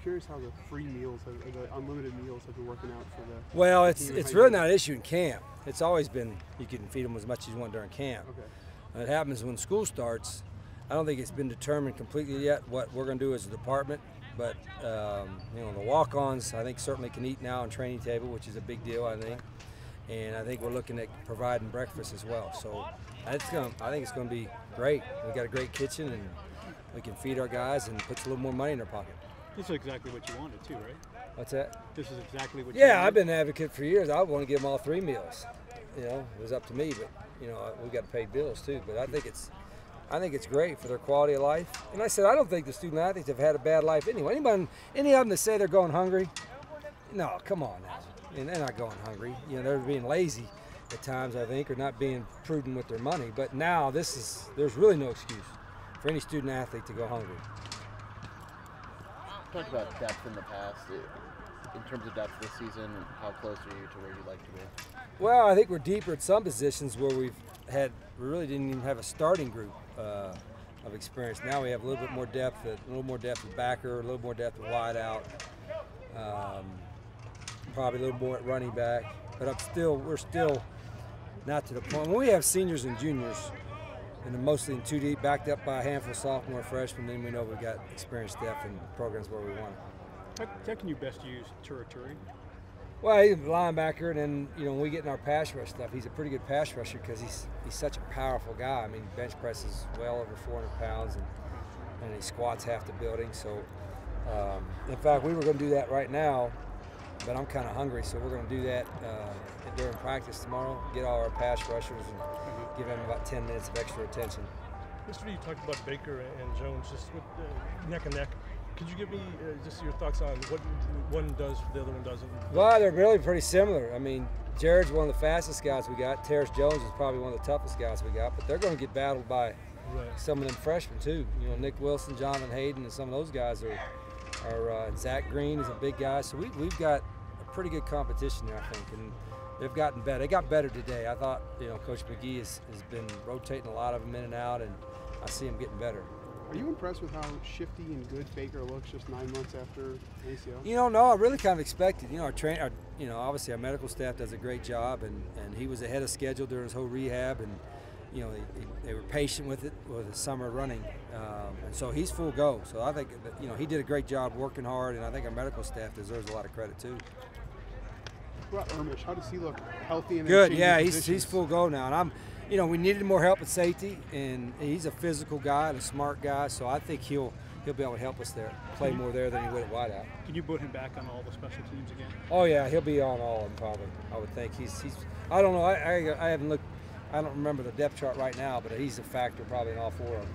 curious how the free meals, or the unlimited meals, have been working out for the. Well, team. it's really not an issue in camp. It's always been you can feed them as much as you want during camp. Okay. It happens when school starts. I don't think it's been determined completely yet what we're going to do as a department, but you know, the walk-ons I think certainly can eat now on training table, which is a big deal, I think. And I think we're looking at providing breakfast as well. So I think it's going to be great. We've got a great kitchen, and we can feed our guys and puts a little more money in their pocket. This is exactly what you wanted too, right? What's that? This is exactly what you Yeah, wanted. I've been an advocate for years. I want to give them all 3 meals. You know, it was up to me, but you know, we got to pay bills too. But I think it's great for their quality of life. And I said I don't think the student athletes have had a bad life anyway. Any of them that say they're going hungry, no, come on now. I mean, they're not going hungry. You know, they're being lazy at times, I think, or not being prudent with their money. But now there's really no excuse for any student athlete to go hungry. Talked about depth in the past. In terms of depth this season, how close are you to where you'd like to be? Well, I think we're deeper at some positions where we really didn't even have a starting group of experience. Now we have a little bit more depth, at backer, a little more depth at wide out, probably a little more at running back. But we're still not to the point. When we have seniors and juniors, and then mostly in 2 deep, backed up by a handful of sophomore and freshmen, then we know we've got experienced depth in programs where we want it. How can you best use Turi? Well, he's a linebacker, and then you know when we get in our pass rush stuff, he's a pretty good pass rusher because he's such a powerful guy. I mean, bench presses well over 400 pounds, and he squats half the building. So, in fact, we were going to do that right now, but I'm kind of hungry, so we're going to do that during practice tomorrow. Get all our pass rushers and give them about 10 minutes of extra attention. Yesterday you talked about Baker and Jones just with neck and neck. Could you give me just your thoughts on what one does, the other one doesn't? Well, they're really pretty similar. I mean, Jared's one of the fastest guys we got. Terrace Jones is probably one of the toughest guys we got, but they're going to get battled by some of them freshmen too. You know, Nick Wilson, Jonathan Hayden, and some of those guys are Zach Green is a big guy. So we've got a pretty good competition there, I think, and they've gotten better. They got better today. I thought, you know, Coach McGee has been rotating a lot of them in and out, and I see them getting better. Are you impressed with how shifty and good Baker looks just 9 months after ACL? You know, no, I really kind of expected. You know, obviously our medical staff does a great job, and he was ahead of schedule during his whole rehab, and you know they were patient with it with the summer running, and so he's full go. So I think that, you know, he did a great job working hard, and I think our medical staff deserves a lot of credit too. What about Ermish? How does he look? Healthy and good? Yeah, he's full go now, and you know, we needed more help at safety, and he's a physical guy and a smart guy, so I think he'll be able to help us there, play more there than he would at wideout. Can you put him back on all the special teams again? Oh yeah, he'll be on all of them probably. I would think he's. I don't know. I haven't looked. I don't remember the depth chart right now, but he's a factor probably in all 4 of them.